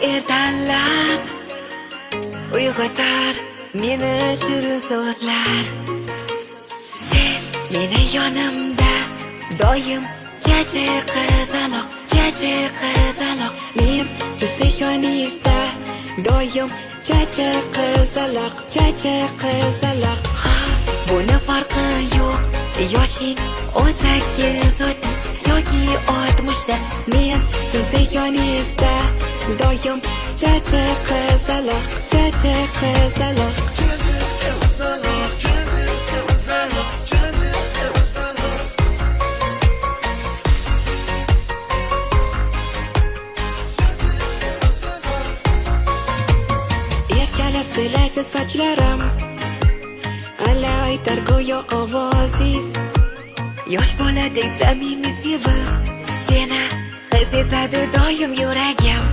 ertalab uyg'otar meni shirin so'zlar. Sen meni yonimda doim kecha qizaloq men siz yoningizda doim kecha qizaloq ha buni farqi yo'q yoshing 18 yoki 60da men siz yoningizda doim kecha qizaloq erkalab silaysiz sochlarim ala aytar go'yo ovoziz yosh boladek samimiy sevib seni his etadi doim yuragim.